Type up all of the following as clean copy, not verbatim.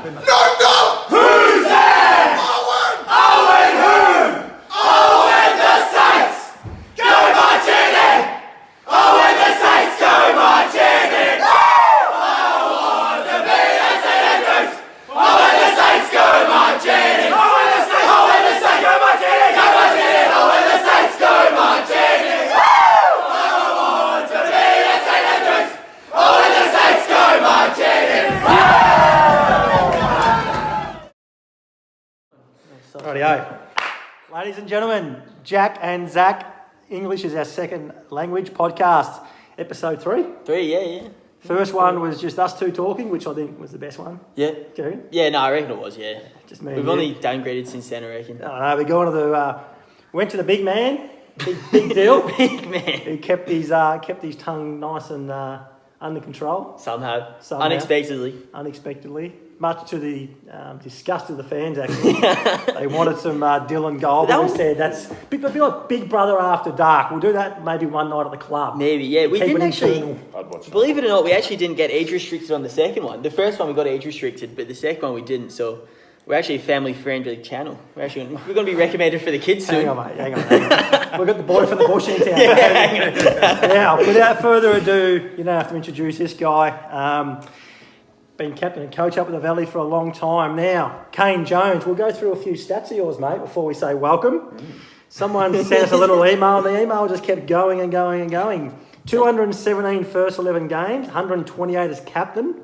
No! Who's there? Owen! Owen who? Owen the Saints! Go Martini! Owen the Saints, go Martini! I want to be a St Andrews! Owen the Saints, go Martini! Owen the Saints! Owen the Saints, go Martini! Go Martini! Owen the Saints, go Martini! I want to be a St Andrews! Owen the Saints, go Martini! Rightio. Ladies and gentlemen, Jack and Zach, English is our second language podcast, episode 3. 3, yeah. First one was just us two talking, which I think was the best one. Yeah. Do you reckon? Yeah, no, I reckon it was, yeah. Just me. We've only downgraded since then, I reckon. No, we going to the went to the big man, big deal. Big man. Who kept his tongue nice and under control. Somehow. Unexpectedly, much to the disgust of the fans. Actually, they wanted some Dylan goal. But we said that's be like Big Brother After Dark. We'll do that maybe one night at the club. Maybe, yeah. We didn't actually. I'd watch that. Believe it or not, we actually didn't get age restricted on the second one. The first one we got age restricted, but the second one we didn't. So we're actually a family-friendly channel. We're going to be recommended for the kids soon. Hang on, mate. We've got the boy from the bush in town. Now, without further ado, you don't have to introduce this guy. Been captain and coach up at the Valley for a long time now. Kane Jones. We'll go through a few stats of yours, mate, before we say welcome. Someone sent us a little email, and the email just kept going and going and going. 217 first 11 games, 128 as captain,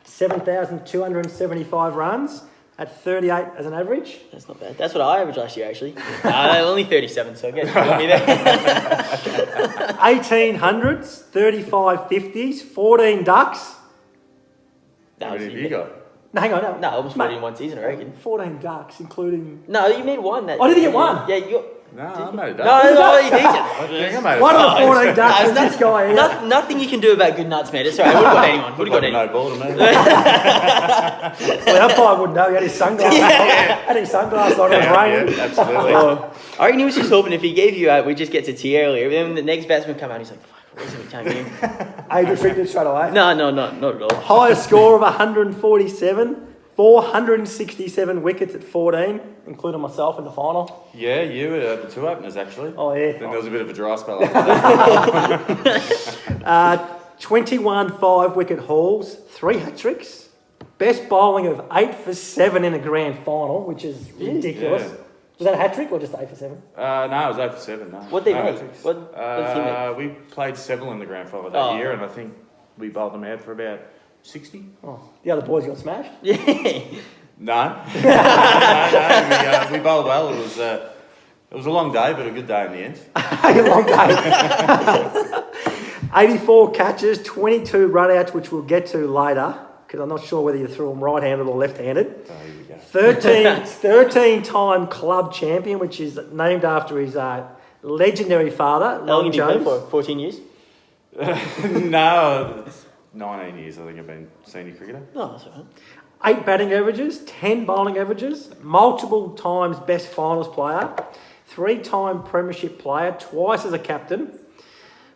7,275 runs at 38 as an average. That's not bad. That's what I averaged last year, actually. Only 37, so I guess you got me there. 18 hundreds, 35 50s, 14 ducks. How many have you got? No, hang on. No, almost 40 in one season, I reckon. 14 ducks, including... No, you made one. I didn't get one. Yeah, you got... No, I made a duck. No, you didn't. I think I made a One of duck. the 14 ducks is this guy here. Nothing you can do about good nuts, mate. It's all right. Would have got anyone. Would have got anyone. No ball to me. Well, the umpire wouldn't know. He had his sunglasses on. Had his sunglasses on. It was raining. Yeah, absolutely. I reckon he was just hoping if he gave you we just get to tea earlier. Then the next batsman come out, he's like, fuck, what is it time game? Age restricted straight away. No, not at all. Highest score of 147, 467 wickets at 14, including myself in the final. Yeah, you were the two openers actually. Oh, yeah. Then there was a bit of a dry spell after that. 21 5-wicket hauls, 3 hat-tricks. Best bowling of 8 for 7 in a grand final, which is ridiculous. Yeah. Was that a hat-trick or just 8 for 7? No, it was 8 for 7. No. What'd they no make? hat-tricks. What's he make? We played Seville in the grand final that year, and I think we bowled them out for about 60. Oh, the other boys got smashed. Yeah. No. We bowled well. It was a long day, but a good day in the end. A long day. 84 catches, 22 run-outs, which we'll get to later, because I'm not sure whether you threw them right-handed or left-handed. Oh, here we go. 13-time club champion, which is named after his legendary father, How long Kane have you been Jones. for? 14 years? No, it's 19 years I think I've been senior cricketer. No, that's all right. 8 batting averages, 10 bowling averages, multiple times best finals player, 3-time premiership player, twice as a captain,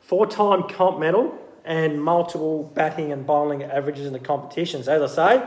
4-time comp medal, and multiple batting and bowling averages in the competitions. As I say,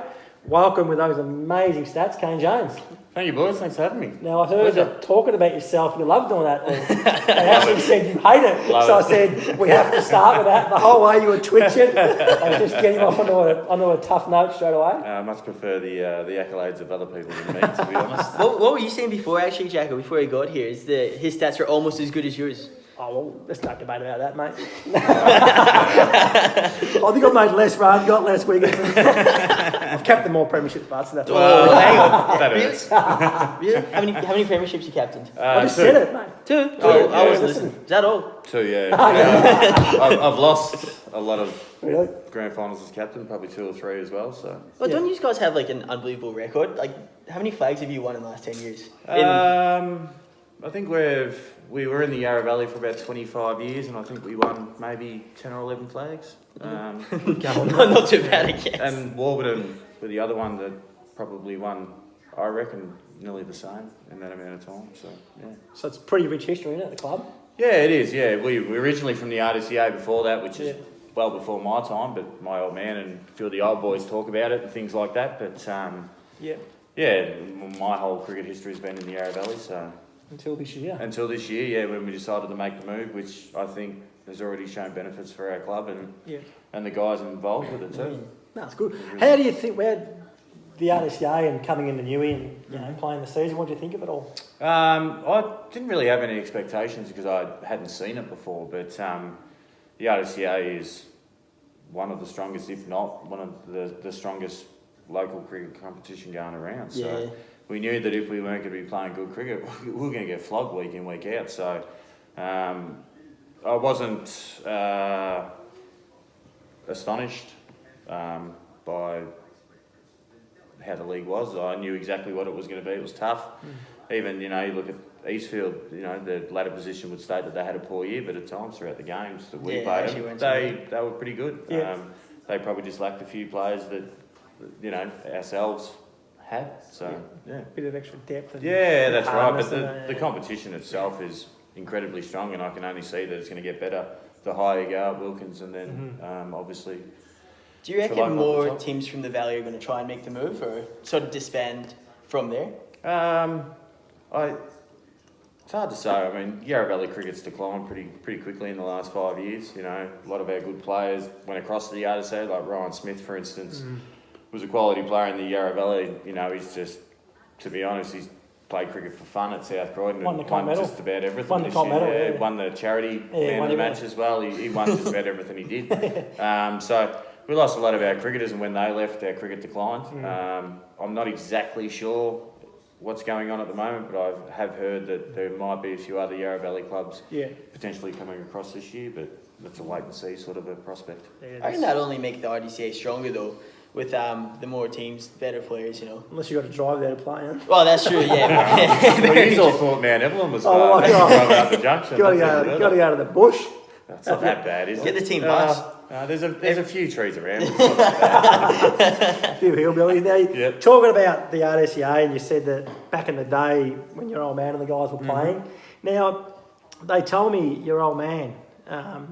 welcome with those amazing stats, Kane Jones. Thank you, boys. Thanks for having me. Now, I heard that talking about yourself, you love doing that. They actually said you hate it. Love So it. I said, we have to start with that. The whole way you were twitching. They just getting off onto a tough note straight away. I much prefer the accolades of other people than me, to be honest. What were you saying before, actually, Jacko, before he got here? Is his stats are almost as good as yours. Oh, well, let's not debate about that, mate. I think I've made less runs, got less wickets. I've kept them more premierships, but so that's why. Oh, hang on. That Really? is. Really? How many premierships you captained? I just said it, mate. 2? yeah, I was yeah. listening. Is that all? 2, yeah. I've lost a lot of Really? grand finals as captain, probably 2 or 3 as well. So Well, Yeah. don't you guys have like an unbelievable record? Like, how many flags have you won in the last 10 years? I think we were in the Yarra Valley for about 25 years, and I think we won maybe 10 or 11 flags. Not too bad again. And Warburton were the other one that probably won, I reckon, nearly the same in that amount of time. So yeah. So it's pretty rich history, isn't it, the club? Yeah, it is. Yeah, we were originally from the RDCA before that, which is well before my time, but my old man and a few of the old boys talk about it and things like that. But yeah, my whole cricket history has been in the Yarra Valley. So Until this year. until this year, yeah, when we decided to make the move, which I think has already shown benefits for our club and the guys involved with it too. No, it's good. How do you think, where the RSCA and coming into Newey and you know playing the season, what do you think of it all? I didn't really have any expectations because I hadn't seen it before, but the RSCA is one of the strongest, if not one of the strongest local cricket competition going around. So we knew that if we weren't going to be playing good cricket, we were going to get flogged week in, week out. So I wasn't astonished by how the league was. I knew exactly what it was going to be. It was tough. Even, you look at Eastfield, the ladder position would state that they had a poor year, but at times throughout the games that we played them, they were pretty good. Yeah. They probably just lacked a few players that, ourselves had. So, yeah. Bit of extra depth. And that's right. But and, the competition itself is incredibly strong, and I can only see that it's going to get better the higher you go at Wilkins, and then obviously... Do you reckon more teams from the Valley are going to try and make the move, or sort of disband from there? It's hard to say. I mean, Yarra Valley cricket's declined pretty quickly in the last 5 years. A lot of our good players went across to the RSA, like Ryan Smith, for instance, was a quality player in the Yarra Valley. He's just, to be honest, he's played cricket for fun at South Croydon. Won the comp medal. Just about everything. Won the comp medal, Won the charity man of the match as well. He won just about everything he did. So we lost a lot of our cricketers, and when they left, our cricket declined. I'm not exactly sure what's going on at the moment, but I have heard that there might be a few other Yarra Valley clubs potentially coming across this year, but that's a wait and see sort of a prospect. I reckon that'll only make the RDCA stronger though, with the more teams, better players, Unless you got to drive there to play, huh? Well, that's true, yeah. Well, you all thought Mount Evelyn was driving out the junction. Got to go out of the bush. That's not that bad, is it? Get the team bus. There's a few trees around. A few hillbillies. Now, talking about the RSCA, and you said that back in the day when your old man and the guys were playing. Now, they told me your old man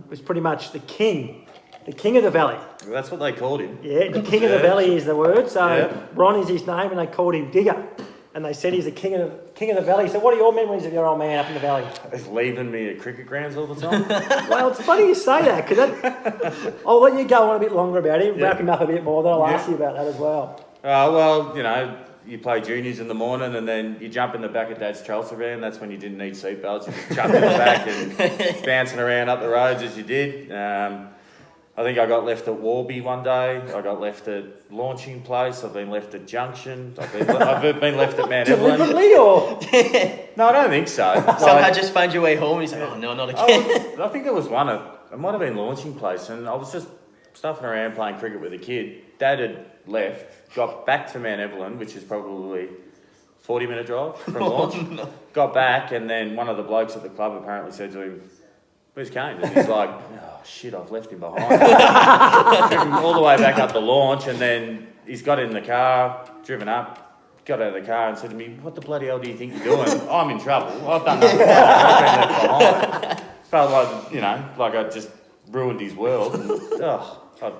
was pretty much the king of the valley. Well, that's what they called him. Yeah, the king of the valley is the word. So Ron is his name, and they called him Digger. And they said he's the king of the valley. So what are your memories of your old man up in the valley? He's leaving me at cricket grounds all the time. Well, it's funny you say that, because I'll let you go on a bit longer about him, wrap him up a bit more, then I'll ask you about that as well. Well, you play juniors in the morning, and then you jump in the back of Dad's Chelsea van. That's when you didn't need seatbelts. You just jumped in the back and bouncing around up the roads as you did. I think I got left at Warby one day. I got left at Launching Place. I've been left at Junction. I've been left at Mount Evelyn. Deliberately, or? No, I don't think so. Somehow just find your way home and you say, oh no, not again. I think there was one. It might have been Launching Place, and I was just stuffing around playing cricket with a kid. Dad had left, got back to Mount Evelyn, which is probably 40-minute drive from Launch. No. Got back, and then one of the blokes at the club apparently said to him, "Where's Kane?" And he's like, "Oh shit, I've left him behind." Took him all the way back up the Launch, and then he's got in the car, driven up, got out of the car and said to me, "What the bloody hell do you think you're doing?" "I'm in trouble. I've done nothing. I've been left behind." Felt like I just ruined his world. And, I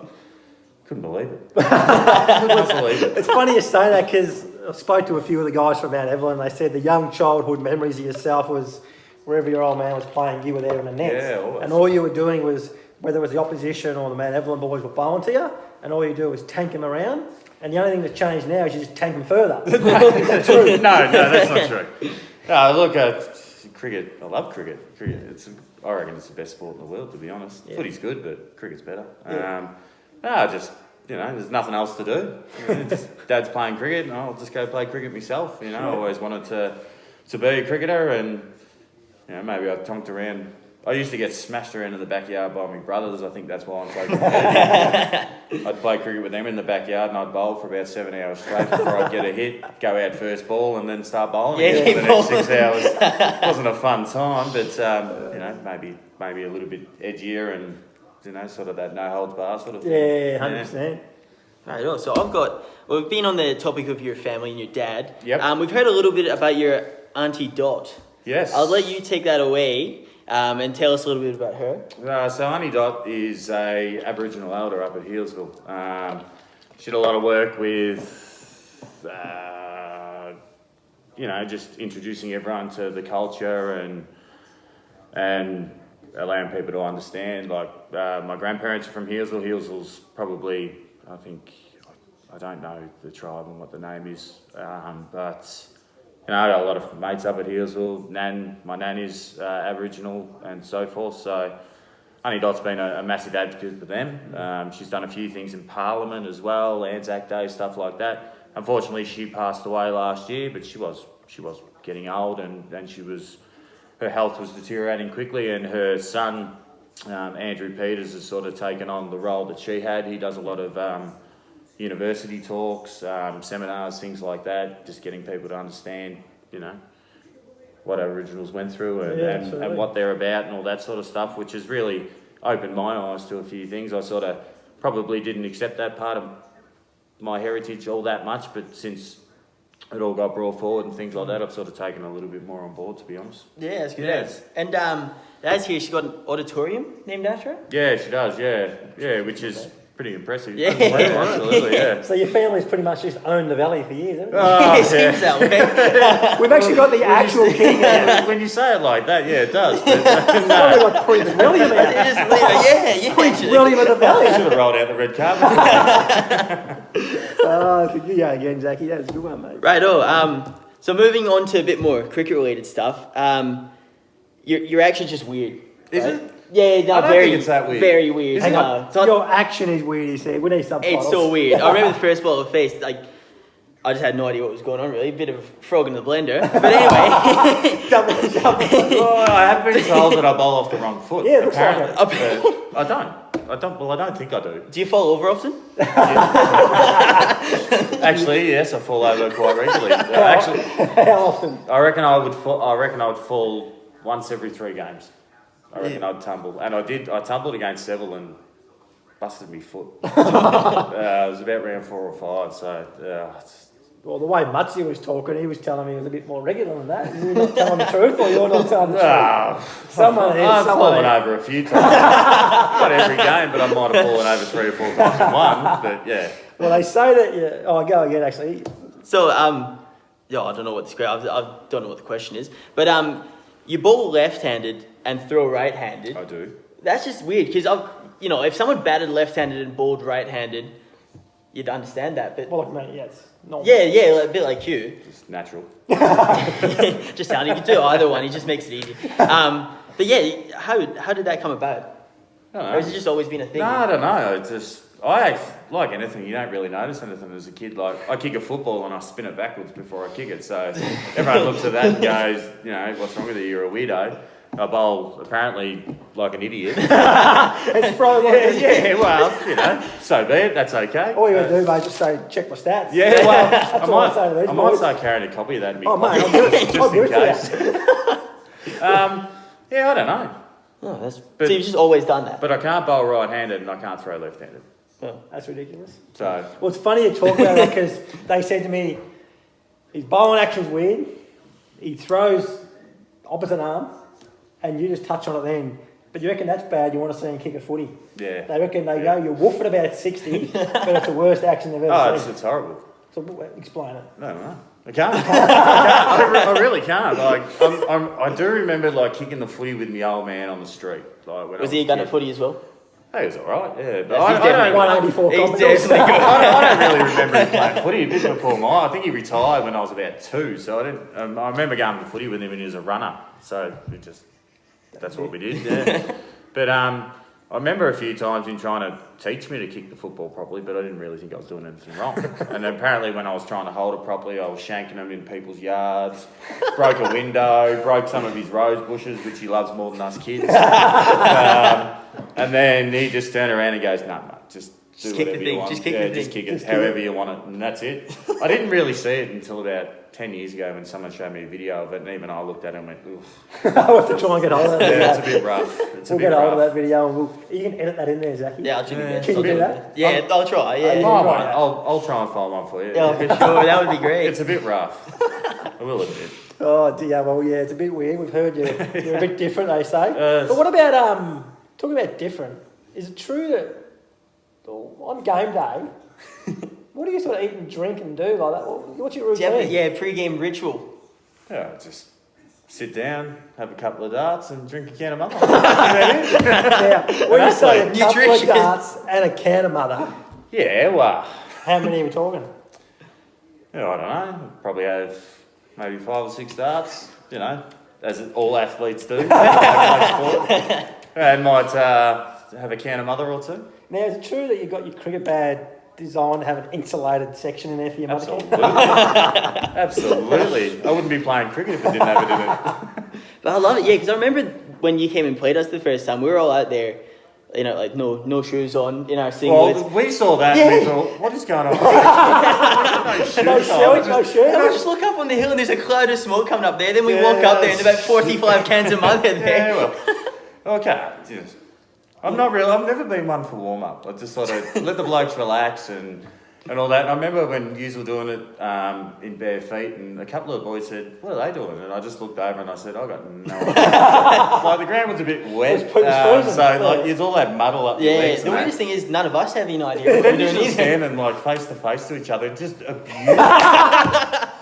couldn't believe it. Couldn't believe it. It's funny you say that, because I spoke to a few of the guys from Mount Evelyn. They said the young childhood memories of yourself was wherever your old man was playing, you were there in the nets. Yeah, always. And all you were doing was, whether it was the opposition or the Mount Evelyn boys were bowling to you, and all you do was tank them around. And the only thing that's changed now is you just tank them further. Is that true? No, that's not true. No, look, cricket, I love cricket. I reckon it's the best sport in the world, to be honest. Yeah. Footy's good, but cricket's better. Yeah. There's nothing else to do. Dad's playing cricket, and I'll just go play cricket myself. I always wanted to be a cricketer, and maybe I tonked around. I used to get smashed around in the backyard by my brothers. I think that's why I'm playing cricket. I'd play cricket with them in the backyard, and I'd bowl for about 7 hours straight before I'd get a hit, go out first ball, and then start bowling again for the next 6 hours. It wasn't a fun time, but maybe a little bit edgier and sort of that no holds bar sort of thing. Yeah, 100%. Right, so we've been on the topic of your family and your dad. Yep. We've heard a little bit about your Auntie Dot. Yes. I'll let you take that away. and tell us a little bit about her. So Honey Dot is a Aboriginal elder up at Healesville. She did a lot of work with, just introducing everyone to the culture and allowing people to understand. Like my grandparents are from Healesville. Healesville's probably, I don't know the tribe and what the name is, but I got a lot of mates up at Healesville. My nan is Aboriginal and so forth. So Honey Dot's been a massive advocate for them. She's done a few things in Parliament as well, Anzac Day, stuff like that. Unfortunately, she passed away last year, but she was getting old and her health was deteriorating quickly, and her son, Andrew Peters, has sort of taken on the role that she had. He does a lot of university talks, seminars, things like that, just getting people to understand, what Aboriginals went through and what they're about and all that sort of stuff, which has really opened my eyes to a few things. I sort of probably didn't accept that part of my heritage all that much, but since it all got brought forward and things like that, I've sort of taken a little bit more on board, to be honest. Yeah, that's good. Yes. And that's here. She got an auditorium named after her. Yeah, she does. Yeah, which is pretty impressive. Yeah. Absolutely. Yeah. So your family's pretty much just owned the valley for years, haven't you? Yeah, it seems that way. We've actually got the actual king now. When you say it like that, yeah, it does. But, It's probably like Prince William out. It is, yeah. Prince William of the valley. should have rolled out the red carpet. Yeah, again, Zachy, that was a good one, mate. Righto. So moving on to a bit more cricket-related stuff. Your action's just weird. Is right? it? Yeah, no, I don't very, think it's that weird. very weird. Hang No, on, it's not- your action is weird, you said. We need subtitles. It's so weird. I remember the first ball I faced, I just had no idea what was going on, really. A bit of frog in the blender. But anyway. Double. Well, I have been told that I bowl off the wrong foot. Yeah, it looks like apparently. But I don't. Well, I don't think I do. Do you fall over often? Actually, yes, I fall over quite regularly. Actually, How often? I reckon I would fall once every 3 games. I reckon I'd tumble, and I did. I tumbled against Seville and busted my foot. It was about round 4 or 5. So Well, the way Mutsi was talking, he was telling me it was a bit more regular than that. Is he not telling the truth, or you're not telling the truth? I've fallen over a few times. Not every game, but I might have fallen over 3 or 4 times in one. But yeah. Well, they say that. Yeah. Oh, go again. Actually, So, I don't know what I don't know what the question is. But you bowl left-handed and throw right-handed. I do. That's just weird because if someone batted left-handed and bowled right-handed, you'd understand that. But well, like me, yes. Normal. yeah, a bit like you. Just natural. Just sound. You can do either one. He just makes it easy. But yeah, how did that come about? I don't know. Or has it just always been a thing? No, I don't know. It's just like anything. You don't really notice anything as a kid. Like I kick a football and I spin it backwards before I kick it. So everyone looks at that and goes, what's wrong with you? You're a weirdo. I bowl apparently like an idiot. It's probably Well, so be it. That's okay. All you gotta do, mate, just say, check my stats. Yeah, well, That's all I say to these I might boys. start carrying a copy of that in my Oh, mate, pocket, I'll do it. just I'll do in it case. for you. I don't know. Oh, so you've just always done that. But I can't bowl right-handed and I can't throw left-handed. Oh. That's ridiculous. So Well, it's funny you talk about that because they said to me, his bowling action's weird. He throws opposite arm, and you just touch on it then. But you reckon that's bad? You want to see him kick a footy? yeah. They reckon they go, you woof at about 60, but it's the worst action they've ever seen. It's horrible. So explain it. No, I can't. I really can't. I do remember kicking the footy with my old man on the street. Like when Was I he a gun kid. at footy as well? He was all right. Yeah, but Yes, I he's definitely don't. 184 He's confidence. definitely good. I don't really remember him playing footy. He did before I think he retired when I was about 2. So I didn't. I remember going to footy with him when he was a runner. So that's what we did. Yeah. But I remember a few times him trying to teach me to kick the football properly, but I didn't really think I was doing anything wrong. And apparently when I was trying to hold it properly, I was shanking them in people's yards, broke a window, broke some of his rose bushes, which he loves more than us kids. And then he just turned around and goes, "No, mate, do kick the whatever thing, you want. just kick yeah, the just thing. kick it Just kick however it. you want it, and that's it. I didn't really see it until about 10 years ago when someone showed me a video of it, and even I looked at it and went, oof. I'll have to try and get hold of that Yeah, video. it's a bit rough. It's We'll a bit get hold of rough. that video and you can edit that in there, Zachy. Yeah, I'll do my Yeah. best. Can you I'll do my that? best. Yeah, I'll try. Yeah. Oh, Oh, Right. mate, I'll try and find one for you. Yeah, for sure. That would be great. It's a bit rough. I will admit. Oh dear, well yeah, it's a bit weird. We've heard you're a bit different, they say. Yes. But what about talking about different? Is it true that on game day, what do you sort of eat and drink and do like that? What's your Do you have routine? a pre-game ritual? Yeah, just sit down, have a couple of darts, and drink a can of mother. That's about it. Yeah, when you say a couple of Nutritious. darts and a can of mother, Yeah, well, how many are we talking? yeah, I don't know. Probably have maybe 5 or 6 darts. You know, as all athletes do. And might have a can of mother or two. Now, is it true that you've got your cricket bag designed to have an insulated section in there for your mother can? Absolutely. I wouldn't be playing cricket if it didn't have it in it. But I love it, yeah, because I remember when you came and played us the first time, we were all out there, you know, like no shoes on, in our singlets. Well, we saw that Yeah. and we thought, what is going on? No shirt, no shirt. And we just look up on the hill and there's a cloud of smoke coming up there. Then we Yeah, walk up there and about 45 cans of mother there. Yeah, well, okay. Yes. I've never been one for warm up. I just sort of let the blokes relax and all that. And I remember when you were doing it in bare feet, and a couple of boys said, "What are they doing?" And I just looked over and I said, "I got no idea." Like the ground was a bit wet, It was frozen. so like it's all that muddle up your Yeah, legs. the and that. weirdest thing is none of us have any idea what we're Then you doing just either. standing like face to face to each other, just abuse.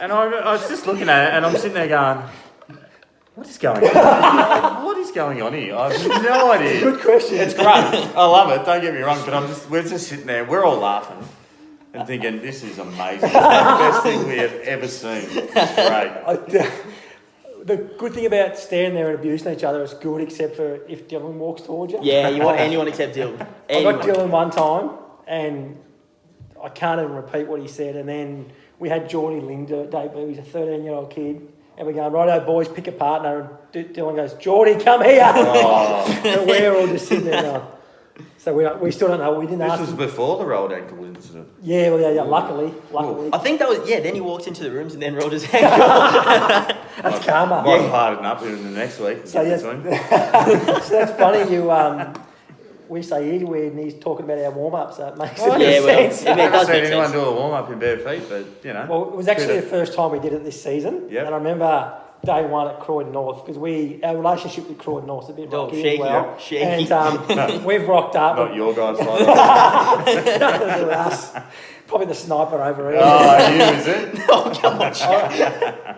And I was just looking at it, and I'm sitting there going, "What is going on? What is going on here? I have no idea." Good question. It's great. I love it. Don't get me wrong, but we're just sitting there. We're all laughing and thinking, "This is amazing. It's the best thing we have ever seen." It's great. The good thing about standing there and abusing each other is good, except for if Dylan walks towards you. Yeah, you want anyone except Dylan. I got Anyone. Dylan one time, and I can't even repeat what he said. And then we had Geordie Ling debut. He's a 13-year-old kid. And we're going, righto, boys, pick a partner. And Dylan goes, Geordie, come here. Oh, And we're all just sitting there going, so we still don't know. We didn't this ask was him. before the rolled ankle incident. Yeah, well, yeah, luckily. I think that was, yeah, then he walked into the rooms and then rolled his ankle. That's karma. Might harden up in the next week. So, yes. So that's funny. We say he's weird and he's talking about our warm-up, so it makes a bit yeah, of well, sense. it I've never does seen make anyone sense. do a warm up in bare feet, but you know. Well, it was actually the Kudos. first time we did it this season. Yep. And I remember day one at Croydon North, because our relationship with Croydon North is a bit Oh, rocky shaky, as well. shaky. And we've rocked up. Not your guys' fault. Nothing to do with us. Probably the sniper over here. Oh, you, is it? Oh, come on, Sharpie.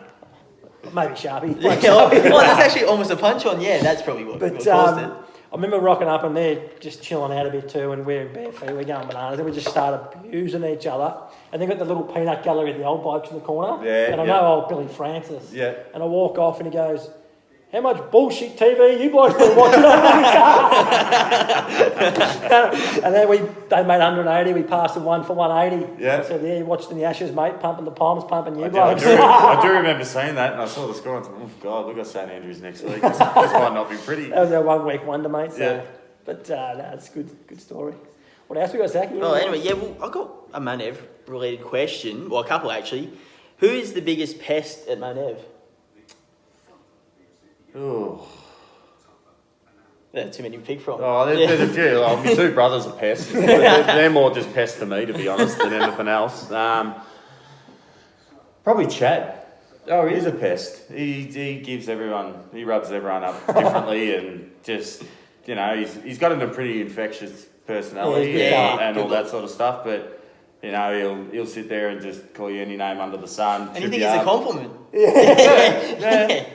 Maybe Sharpie. Yeah, well, that's actually almost a punch on. Yeah, that's probably what But caused it. I remember rocking up and they're just chilling out a bit too, and we're in bare feet, we're going bananas, and we just started abusing each other. And they got the little peanut gallery of the old blokes in the corner. Yeah, And I yeah. know old Billy Francis. Yeah. And I walk off and he goes, how much bullshit TV you blokes been watching over the car? And then they made 180, we passed them 1 for 180. Yeah. So yeah, you watched in the Ashes, mate, pumping the palms, pumping you I blokes. do remember seeing that, and I saw the score and thought, oh God, we've got St Andrews next week. This might not be pretty. That was our 1 week wonder, mate. So. Yeah. But no, it's good story. What else we got, Zach? Well, anyway, yeah, well, I've got a Manev related question. Well, a couple actually. Who is the biggest pest at Manev? Oh, Too many to pick from. there's a few. Well, my 2 brothers are pests. They're more just pests to me, to be honest, than anything else. Probably Chad. Oh, really? He's a pest. He rubs everyone up differently, and just, you know, he's got a pretty infectious personality Yeah, and good all that sort of stuff, but you know, he'll sit there and just call you any name under the sun. And you trip think it's a up. compliment? Yeah.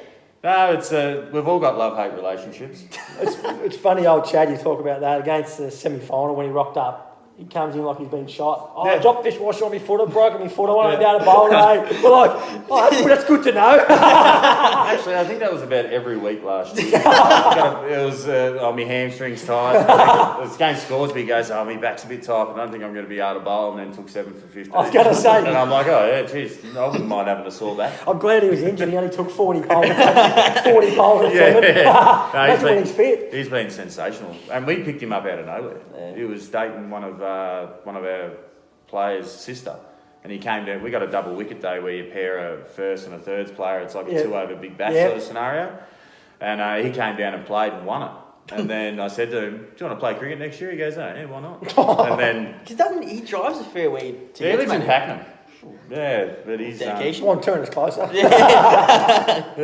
No, it's we've all got love-hate relationships. It's funny, old Chad, you talk about that against the semi-final when he rocked up. He comes in like he's been shot. Oh, I Yeah. dropped dishwasher on my foot, I've broken my foot, I want to go down a bowl today. We're like, oh, that's good to know. Actually, I think that was about every week last year. It was my hamstrings tight. It was against Scoresby. He goes, oh, my back's a bit tight. I don't think I'm going to be able to bowl. And then took 7 for 15. I was going to say, And I'm like, oh yeah, geez, I wouldn't mind having a sore back. I'm glad he was injured. He only took 40 poles. 40 poles and Yeah. 7. No, That's when he's fit. He's been sensational. And we picked him up out of nowhere. He was dating one of one of our players' sister. And he came down. We got a double wicket day where you pair a first and a thirds player. It's like a 2 over big bash sort of scenario. And he came down and played and won it. And then I said to him, "Do you want to play cricket next year?" He goes, "Oh, yeah, why not?" And then Because he drives a fair way to he get lives to in Man. Pakenham. Yeah, but he's Dedication. One turn is closer.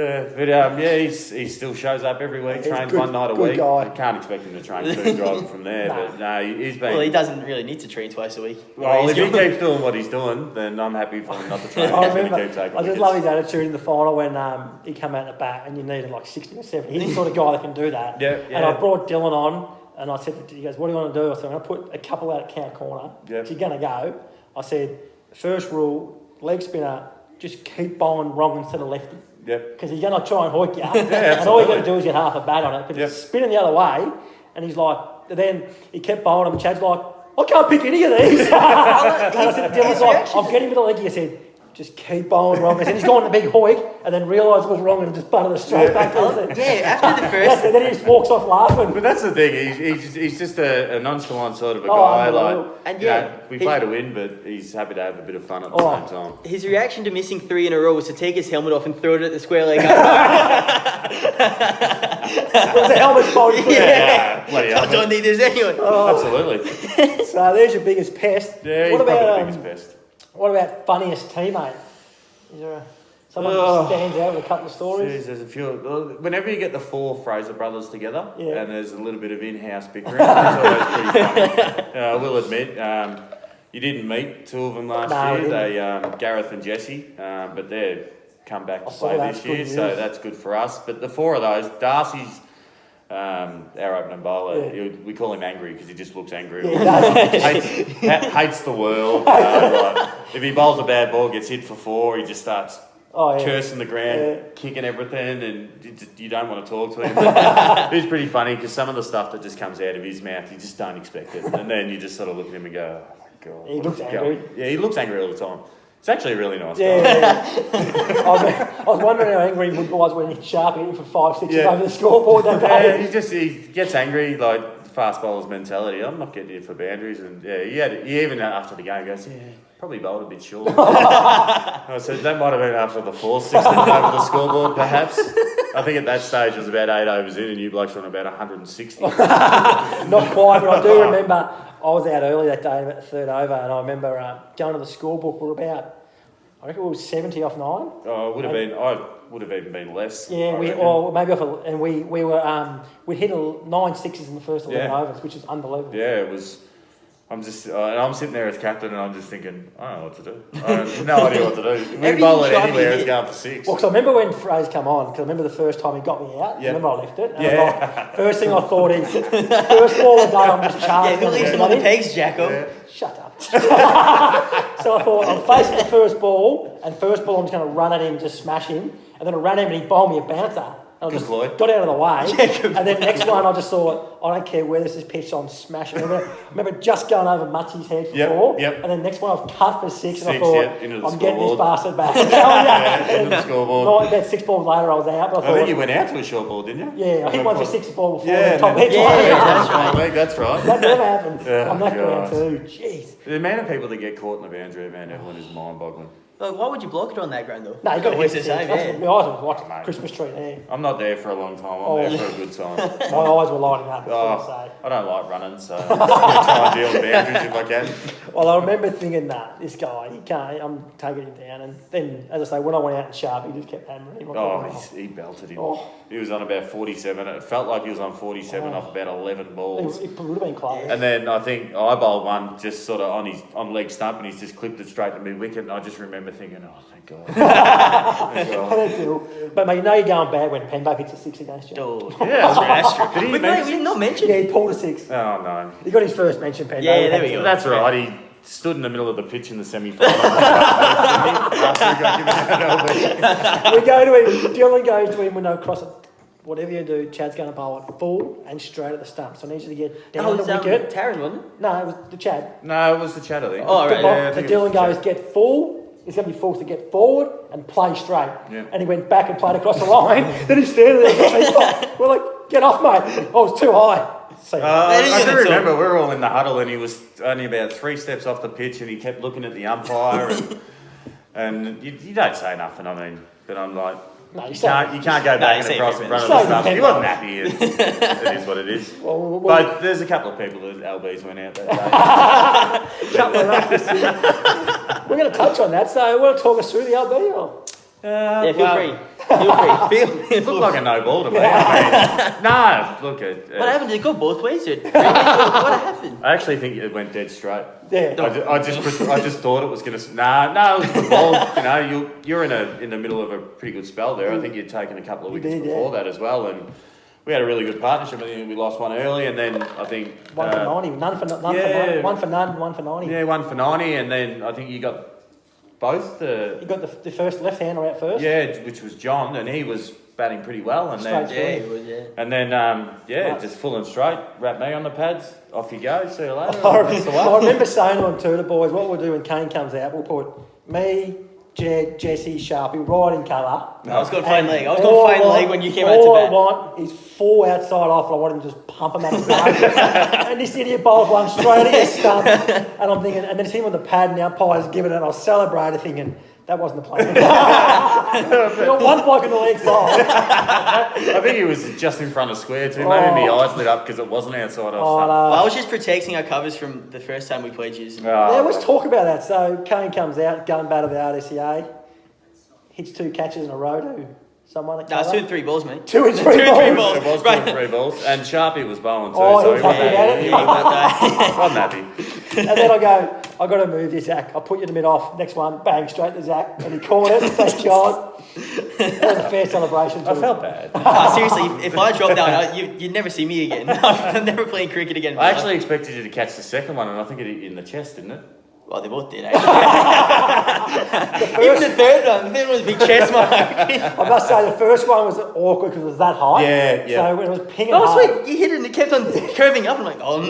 he still shows up every week, He's trains good- one night a good week. guy. You can't expect him to train 2 driving from there, but no, he's been. Well, he doesn't really need to train twice a week. Well, if He's he keeps doing what he's doing, then I'm happy for him not to train. I He's gonna remember, keep taking I just wickets. love his attitude in the final when he came out the bat and you needed like 60 or 70. He's the sort of guy that can do that. Yeah, And yeah. I brought Dylan on and I said, he goes, "What do you want to do?" I said, "I'm going to put a couple out at count corner. Yeah. If you're going to go," I said, "First rule, leg spinner, just keep bowling wrong instead of lefty. Yep. Because he's going to try and hoik you. And all you got to do is get half a bat on it. But Yep. he's spinning the other way and he's like, then he kept bowling him and Chad's like, "I can't pick any of these." And I said, Dylan's like, "I'm getting with the leggy." I said, "Just keep bowling wrong." I said, he's gone the big hoik and then realised it was wrong and just butted it straight back. after the first. And then he just walks off laughing. But that's the thing. He's just a nonchalant sort of a Oh, guy. unbelievable. Like, And you yeah, know, we he- play to win, but he's happy to have a bit of fun at the Oh. same time. His reaction to missing 3 in a row was to take his helmet off and throw it at the square leg. It was a helmet's fault. He put it. Yeah, bloody I hell. don't think there's anyone. Absolutely. So there's your biggest pest. Yeah, he's what probably about the biggest best. what about funniest teammate? Is there someone Oh. that stands out with a couple of stories? Jeez, there's a few. Whenever you get the 4 Fraser brothers together, Yeah. and there's a little bit of in-house bickering, it's always pretty funny. I will admit, you didn't meet 2 of them last No, we year. didn't. They, Gareth and Jesse, but they've come back to I saw play that. this Good year, so news. that's good for us. But the 4 of those, Darcy's our opening bowler. Yeah. We call him angry because he just looks angry. Yeah, all he the time. does. hates the world. Like, if he bowls a bad ball, gets hit for 4, he just starts Oh, yeah. cursing the ground, Yeah. kicking everything, and you don't want to talk to him. It's pretty funny because some of the stuff that just comes out of his mouth, you just don't expect it. And then you just sort of look at him and go, "Oh my God. He what looks is angry. going-" Yeah, he looks angry all the time. It's actually a really nice Yeah, guy. yeah. I was wondering how angry he was when he sharp hit him for 5 6 Yeah. over the scoreboard that day. Yeah, he gets angry, like fast bowler's mentality. I'm not getting in for boundaries, and he even after the game goes, "Yeah, probably bowled a bit short." I said that might have been after the 4th 6 over the scoreboard, perhaps. I think at that stage it was about 8 overs in, and you blokes were on about 160. Not quite, but I do remember I was out early that day, about the 3rd over, and I remember going to the scorebook. We were about, I reckon we were 70 off 9. Oh, it would have been. I would have even been less. Yeah, I we reckon. or maybe off, and we were we hit 9 sixes in the first 11 Yeah. overs, which is unbelievable. Yeah, it was. I'm just. And I'm sitting there as captain, and I'm just thinking, I don't know what to do. I have no idea what to do. We Every bowl it shot anywhere, he it's hit. going for 6. Well, because I remember when Fraser come on, because I remember the first time he got me out. Yeah. Remember I left it. And Yeah. I was like, first thing I thought is, first ball of the day, I'm just Yeah, charging. who leaves him on the pegs, Jacko? Yeah. Shut up. So I thought, I'm facing the first ball, and first ball I'm just going to run at him, just smash him. And then I ran him and he bowled me a bouncer. And I Good just boy. got out of the way. And then next one I just thought, I don't care where this is pitched, I'm smashing. I remember just going over Muttsy's head for Yep, 4. yep. And then next one I've cut for 6. And I 6, thought, yeah, into the I'm getting this scoreboard. bastard back. I'm telling you. Yeah, into the scoreboard. About 6 balls later I was out. But I I think thought, you went out to a short ball, didn't you? yeah, I hit one for 6 ball before Yeah, the top man. edge. Yeah, that's I think that's right. That never happens. Yeah, I'm that ground God. too. Jeez. The amount of people that get caught in the boundary of Van Evelyn is mind-boggling. Like, why would you block it on that ground though? No, you got to Always hit the 6. same, That's yeah. what my eyes were like Mate. Christmas tree there. I'm not there for a long time. I'm Oh. there for a good time. My eyes were lighting up. Oh, So. I don't like running, so I'm just going to try and deal with boundaries if I can. Well, I remember thinking that this guy, he can't. I'm taking him down, and then, as I say, when I went out in sharp, he just kept hammering him. He belted him. Oh. He was on about 47. It felt like he was on 47 off about 11 balls. It would have been close. And then I think I bowled one just sort of on leg stump, and he's just clipped it straight to mid wicket. And I just remember thinking, oh, thank God. Thank God. I don't do. But mate, you know you're going bad when Penbo hits a 6 against you. Oh, Yeah, that's true. Did he We mention- did not mention. Yeah, he pulled a 6. Oh no. He got his first mention, Penbo. Yeah, there we go. That's right. He stood in the middle of the pitch in the semi-final. After he got given an LB. We go to him. Dylan goes to him with no cross. Whatever you do, Chad's going to bowl it full and straight at the stump. So I need you to get down Oh, the it's wicket. Taryn, wasn't it? No, it was the Chad. No, it was the chat, I think. Oh, right, The yeah, I so think it was Dylan the goes, chat. get full. He's going to be forced to get forward and play straight. Yeah. And he went back and played across the line. Then he's standing there. We're like, get off, mate. Oh, it's too high. So, I do remember we were all in the huddle and he was only about 3 steps off the pitch and he kept looking at the umpire and you don't say nothing, I mean, but I'm like, no, you can't go back and across in front of the stuff. He wasn't happy. It is what it is. But there's a couple of people that LBs went out that day. We're going to touch on that. So, you want to talk us through the LB? Or? Yeah, feel free. It looked like a no ball to me. I mean, no, look at what happened? Did it go both ways? What happened? I actually think it went dead straight. Yeah. I just thought it was going to. No, it was good ball. You know, you're in the middle of a pretty good spell there. I think you'd taken a couple of wickets before that as well, and we had a really good partnership. I think we lost one early, and then I think one for 90, none for none, one for none, one for 90. Yeah, 1 for 90, and then I think you got both the. You got the first left-hander out first. Yeah, which was John, and he was batting pretty well, and then Straight he was, and then just full and straight, wrap me on the pads, off you go, see you later. I remember saying to them to the boys, what we'll do when Kane comes out, we'll put me, Jed, Jesse, Sharpie, right in colour. I was going to find leg. I was going to find leg when you came out to bat. All I want is 4 outside off, and I want him to just pump him out his back. And this idiot bowls one straight at his stump. And I'm thinking, and then see him on the pad, and the umpire's giving it, and I was celebrating, thinking, that wasn't the play. You got one bloke in the leg side. I think he was just in front of square too. Maybe my eyes lit up because it wasn't outside off. No. Well, I was just protecting our covers from the first time we played you. Yeah, let's talk about that. So Kane comes out, gun bat of the RDCA, hits 2 catches in a row to someone at No, it's 2 and 3 balls, mate. 2 and 3 2 and 3 balls. balls. It was 2 and 3 balls, and Sharpie was bowling too. Oh, so he was happy about it. Wasn't happy. And then I go, I got to move you, Zach. I'll put you in the mid off. Next one, bang, straight to Zach. And he caught it. Thank God. That was a fair celebration. I felt bad. Seriously, if I dropped down, you'd never see me again. I'm never playing cricket again. I actually expected you to catch the second one, and I think it hit you in the chest, didn't it? Well, they both did, actually. Even the third one was a big chest mark. I must say, the first one was awkward because it was that high. Yeah. So when it was pinging Oh, hard. sweet. You hit it and it kept on curving up. I'm like, oh, no.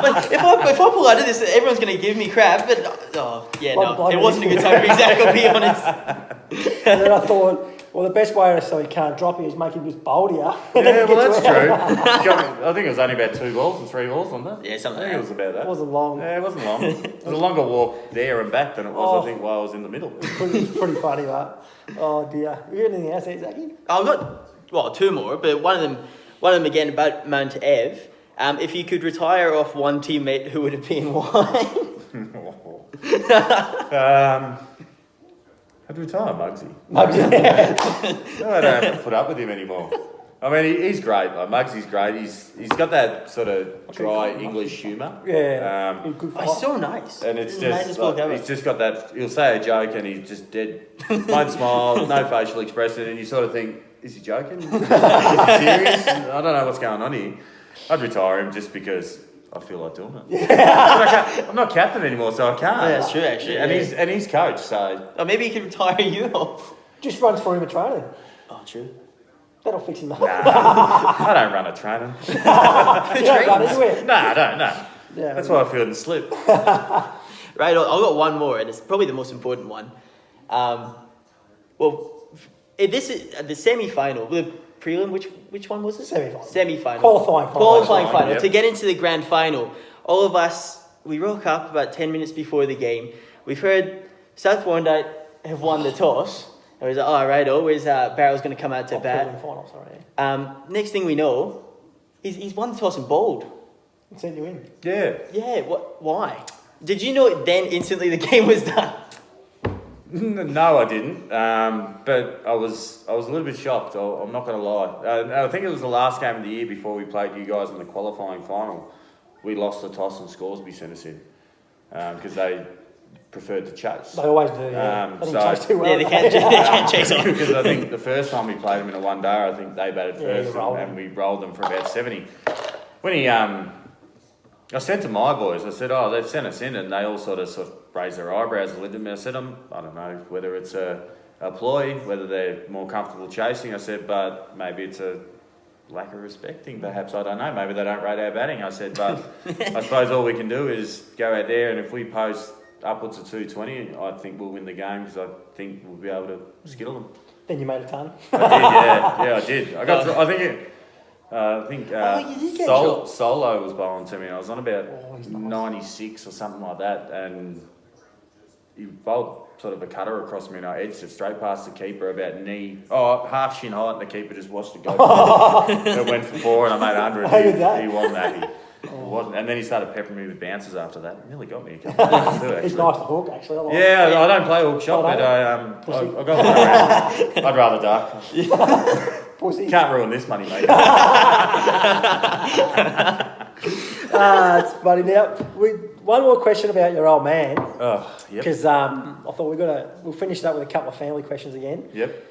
Like, if I pull out of this, everyone's going to give me crap. But, it wasn't a good time for me, Zach, I'll be honest. And then I thought, well, the best way so he can't drop you is make him just bowl you. Yeah, well, that's true. I think it was only about 2 balls and 3 balls, wasn't it? Yeah, something I think like it was about that. It wasn't long. Yeah, it wasn't long. It was a longer walk there and back than it was, I think, while I was in the middle. It was pretty funny, but oh dear. You got anything else there, Zachy? I've got 2 more, but one of them again about Mount Ev. If you could retire off one teammate, who would it be and why? I'd retire Muggsy. Muggsy. No, I don't have to put up with him anymore. I mean, he's great. Like, Muggsy's great. He's got that sort of dry English humour. Yeah. He's so nice. And it's He's the nicest just, bloke ever. he's just got that, he'll say a joke and he's just dead, won't smile, no facial expression, and you sort of think, is he joking? Is he serious? I don't know what's going on here. I'd retire him just because I feel like doing it. I'm not captain anymore, so I can't. Yeah, that's true, actually. And he's coach, so. Or maybe he could retire you off. Just runs for him at training. Oh, true. That'll fix him up. Nah, I don't run a training. You don't run anywhere. No, I don't, no. Yeah, That's why I feel in the slip. Right, I've got one more, and it's probably the most important one. This is the semi-final. The prelim, which one was it? Semi-final. Semi-final. Qualifying final. Yep. To get into the grand final, all of us, we rock up about 10 minutes before the game. We've heard South Warrandyte have won the toss. And we're like, oh, righto, where's Barrow's going to come out to bat? Prelim final, sorry. Next thing we know, he's won the toss and bowled. Send you in. Yeah. Yeah, why? Did you know then instantly the game was done? No, I didn't. But I was a little bit shocked. I'm not going to lie. I think it was the last game of the year before we played you guys in the qualifying final. We lost the toss and Scoresby sent us in because they preferred to chase. They always do. Yeah. They didn't chase too well. Yeah, they can't chase on. Because I think the first time we played them in a one day, I think they batted first and we rolled them for about 70. When I said to my boys, I said, oh, they've sent us in, and they all sort of raised their eyebrows and looked at me. I said, I don't know whether it's a ploy, whether they're more comfortable chasing. I said, but maybe it's a lack of respecting, perhaps. I don't know. Maybe they don't rate our batting. I said, but I suppose all we can do is go out there, and if we post upwards of 220, I think we'll win the game because I think we'll be able to skittle them. Then you made a ton. I did, yeah, I did. I think you did get shot. Solo was bowling to me. I was on about he's nice. 96 or something like that, and he bowled sort of a cutter across me, and I edged it straight past the keeper about half shin height, and the keeper just watched it go. It went for 4, and I made 100. How good that? He wasn't happy. Wasn't, and then he started peppering me with bounces after that. It nearly got me a couple of times too, actually. He's nice to hook, actually. I like Yeah, I don't play hook shot, but I got one around. I'd rather duck. Pussy. Can't ruin this money, mate. It's funny. Now, one more question about your old man, Oh, yep. because I thought we'll finish that with a couple of family questions again. Yep.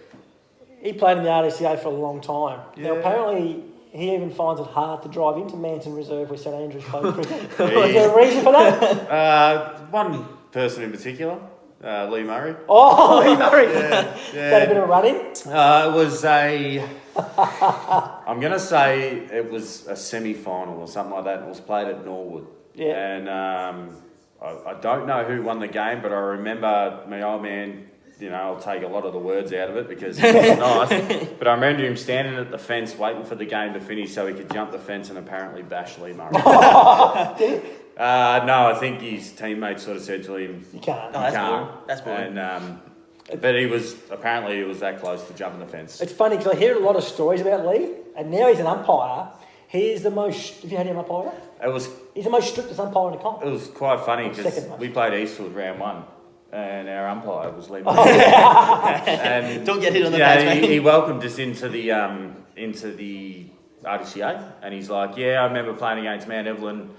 He played in the RDCA for a long time. Now, Yeah. apparently, he even finds it hard to drive into Manton Reserve where St Andrews played cricket. Is there a reason for that? One person in particular, Lee Murray. Oh, Lee Murray. Yeah. Had a bit of running. It was I'm going to say it was a semi-final or something like that. It was played at Norwood. Yeah. And I don't know who won the game, but I remember my old man, I'll take a lot of the words out of it because he was nice. But I remember him standing at the fence waiting for the game to finish so he could jump the fence and apparently bash Lee Murray. No, I think his teammates sort of said to him, You can't. Oh, that's can't. boring. That's boring. And, but he was that close to jumping the fence. It's funny because I hear a lot of stories about Lee, and now he's an umpire. He is the most. Have you had him umpire? He's the most strictest umpire in the comp. It was quite funny because Second most. we played Eastfield round 1, and our umpire was Lee. And Don't get hit on the pads, mate. he welcomed us into the RDCA, and he's like, "Yeah, I remember playing against Mount Evelyn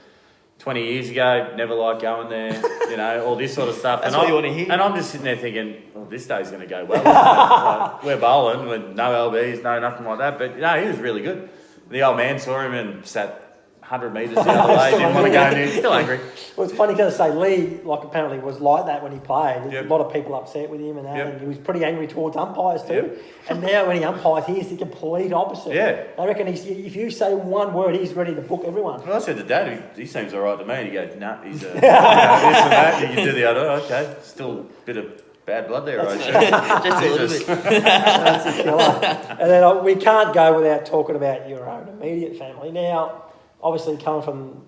20 years ago. Never liked going there, all this sort of stuff." That's and what you want to hear. And I'm just sitting there thinking, "Well, this day's going to go well." Like, we're bowling with no LBs, no nothing like that. But he was really good. The old man saw him and sat 100 metres the other way. Didn't want to go near. Still angry. Well, it's funny because I say Lee, apparently was like that when he played. There's Yep. a lot of people upset with him and that, Yep. and he was pretty angry towards umpires too. Yep. And now when he umpires, he's the complete opposite. Yeah. I reckon if you say one word, he's ready to book everyone. Well, I said to Dad, he seems all right to me. And he goes, "Nah, he's this and that. You can do the other. Okay, still a bit of bad blood there, I assume." Just a little Jesus. bit. That's a killer. And then we can't go without talking about your own immediate family. Now, obviously coming from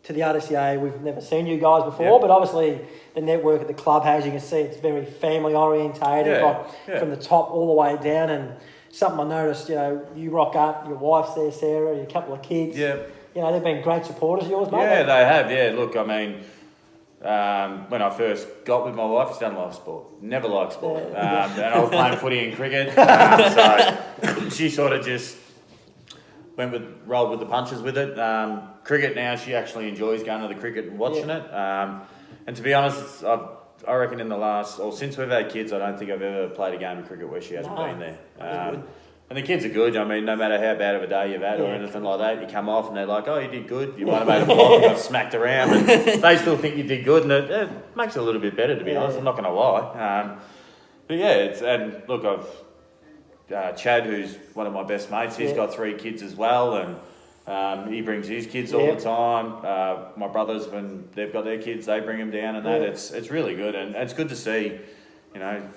to the RDCA, we've never seen you guys before, Yep. but obviously the network at the club, as you can see, it's very family orientated, Yeah. from the top all the way down. And something I noticed, you rock up, your wife's there, Sarah, your couple of kids. Yeah. They've been great supporters of yours, mate. Yeah, they have. Yeah, look, I mean, when I first got with my wife, she's done a lot of sport. Never liked sport. Yeah. And I was playing footy and cricket. So she sort of just rolled with the punches with it. Cricket now, she actually enjoys going to the cricket and watching it. And to be honest, I reckon since we've had kids, I don't think I've ever played a game of cricket where she hasn't been there. And the kids are good. I mean, no matter how bad of a day you've had or anything like that, you come off and they're like, "Oh, you did good. You might have made a block and got smacked around," and they still think you did good, and it makes it a little bit better, to be honest. I'm not going to lie. But yeah, look, I've Chad, who's one of my best mates, he's got 3 kids as well, and he brings his kids all the time. My brothers, when they've got their kids, they bring them down, and that it's really good, and it's good to see.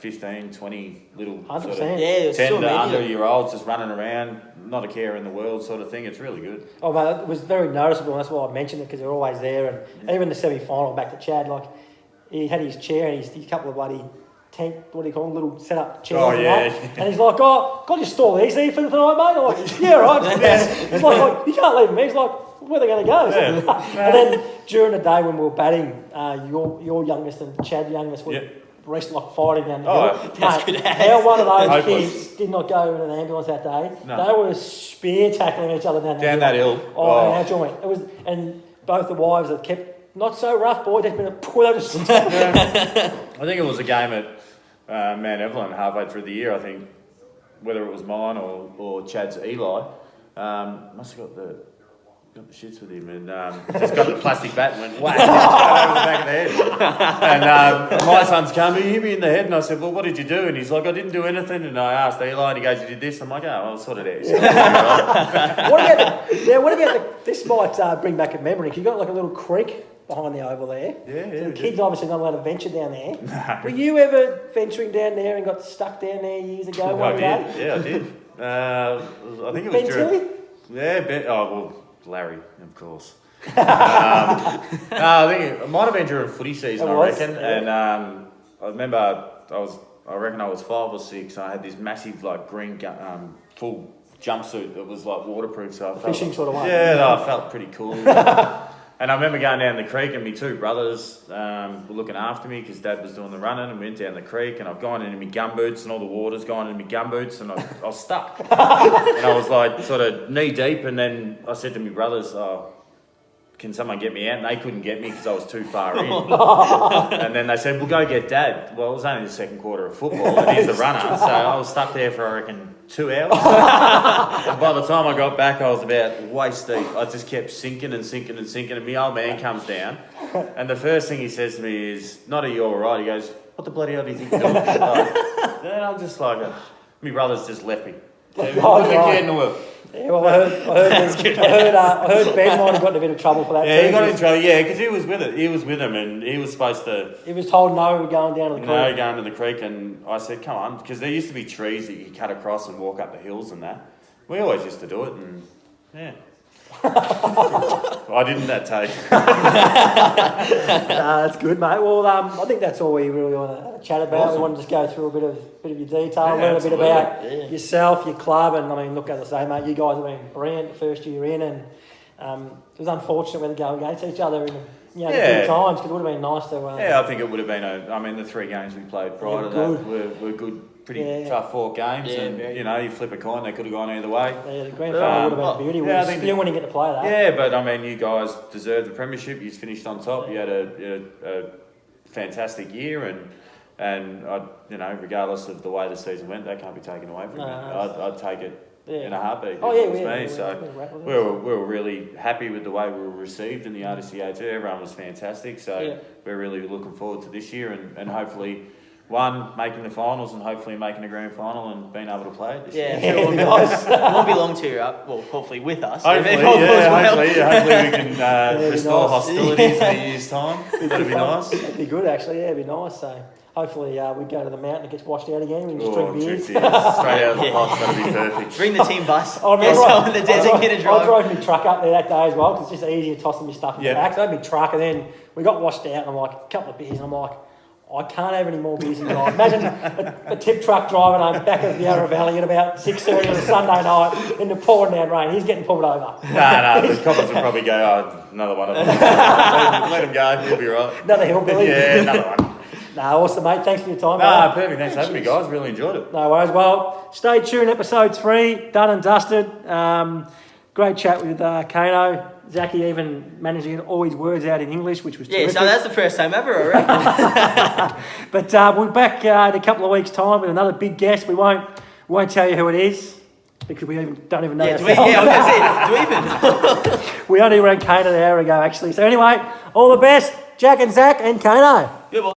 15, 20 little 100%. sort of Yeah, it's 10 so to many. under-year-olds just running around, not a care in the world sort of thing. It's really good. Oh, mate, it was very noticeable, and that's why I mentioned it, because they're always there. And even the semi-final, back to Chad, he had his chair and his couple of bloody tent, what do you call them, little set-up chairs. Oh, and yeah. that. And he's like, "Oh, got you store these here for the tonight, mate?" I'm like, "Yeah, right." He's like, "You can't leave them here." He's like, "Where are they going to go?" Yeah. And then during the day when we were batting, your youngest and Chad youngest were wrestling, fighting down the hill. that's Mate, good. how one of those Hopeless. kids did not go in an ambulance that day. No. They were spear tackling each other down That hill. Oh, how joint. It was, and both the wives have kept, "Not so rough, boy." They've been just I think it was a game at Mount Evelyn halfway through the year. I think whether it was mine or Chad's Eli, must have got the shits with him, and just got the plastic bat and went whack over the back of the head. And my son's come, "He hit me in the head," and I said, "Well, what did you do?" And he's like, "I didn't do anything." And I asked Eli, and he goes, "You did this?" I'm like, "Oh, well, sort of it." What about this might bring back a memory. You got like a little creek behind the oval there. Yeah. The kids obviously not allowed to venture down there. Were you ever venturing down there and got stuck down there years ago? I did. Yeah, I did. I think it was Ben during. Tilly? Yeah, Larry, of course. No, I think it might have been during footy season, It I was, reckon. yeah. And I remember I reckon I was 5 or 6. I had this massive like green full jumpsuit that was like waterproof, so I felt Fishing sort of one. Yeah, no, I felt pretty cool. And I remember going down the creek, and my 2 brothers were looking after me because Dad was doing the running, and we went down the creek, and I've gone into my gumboots, and all the water's gone into my gumboots, and I was stuck. And I was like sort of knee deep, and then I said to my brothers, can someone get me out? And they couldn't get me because I was too far in. And then they said, well, go get Dad. Well, it was only the second quarter of football, and he's the runner, so I was stuck there for, I reckon, 2 hours. And by the time I got back, I was about waist deep. I just kept sinking and sinking and sinking, and my old man comes down, and the first thing he says to me is, not are you all right? He goes, what the bloody hell do you think you're doing? Then I'm just like, my brother's just left me. Right. In the world. Yeah, well, I heard Ben might have got in a bit of trouble for that. Yeah, too, he got in trouble. Yeah, because he was with it. He was with him, and he was supposed to. He was told no, we're going down to the creek. No, going to the creek, and I said, "Come on," because there used to be trees that you cut across and walk up the hills and that. We always used to do it, and yeah. I didn't that take. That's good, mate. Well, I think that's all we really want to chat about. Awesome. We want to just go through a bit of your detail, Yeah, learn a bit absolutely. about yourself, your club, and I mean, look, as I say, mate, you guys have been brilliant the first year in, and it was unfortunate when they go against each other in the good times, because it would have been nice to. Yeah, I think it would have been the 3 games we played prior to that were good. Pretty tough 4 games, and you flip a coin, they could have gone either way. Yeah, the grand final would have been a beauty. I We think still wouldn't get to play that. Yeah, but I mean, you guys deserved the premiership. You finished on top. You had a fantastic year, and regardless of the way the season went, that can't be taken away from me. I'd take it in a heartbeat. Oh, if it yeah, was me. So we were really happy with the way we were received in the RDCA too. Everyone was fantastic. So we're really looking forward to this year, and hopefully. Making the finals, and hopefully making a grand final and being able to play it this year. Yeah, sure. It won't be long to up. Well, hopefully with us. Hopefully, if it all goes well. hopefully we can restore nice. hostilities in a year's time. That'd be nice. It'd be good, actually. Yeah, it'd be nice. So hopefully we go to the mountain, it gets washed out again, we can just drink beers. Straight out of the box, that'd be perfect. Bring the team bus. I remember Get someone the designated I driver. drove my truck up there that day as well, because it's just easier tossing my stuff in the back. So I had my truck, and then we got washed out, and I'm like, a couple of beers, and I'm like, I can't have any more beers in life. Imagine a tip truck driving home back of the Yarra Valley at about 6:30 on a Sunday night in the pouring down rain. He's getting pulled over. No, the coppers would probably go, another one of them. let him go, he'll be right. Another hillbilly. Yeah, another one. No, awesome, mate. Thanks for your time. Perfect. Thanks for having me, guys. Really enjoyed it. No worries. Well, stay tuned. Episode 3, done and dusted. Great chat with Kano. Zachy even managed to get all his words out in English, which was terrific. So that's the first time ever, I reckon. But we'll be back in a couple of weeks' time with another big guest. We won't tell you who it is, because we don't even know. I was going to say, do we even? We only ran Kano an hour ago, actually. So anyway, all the best, Jack and Zach and Kano. Good.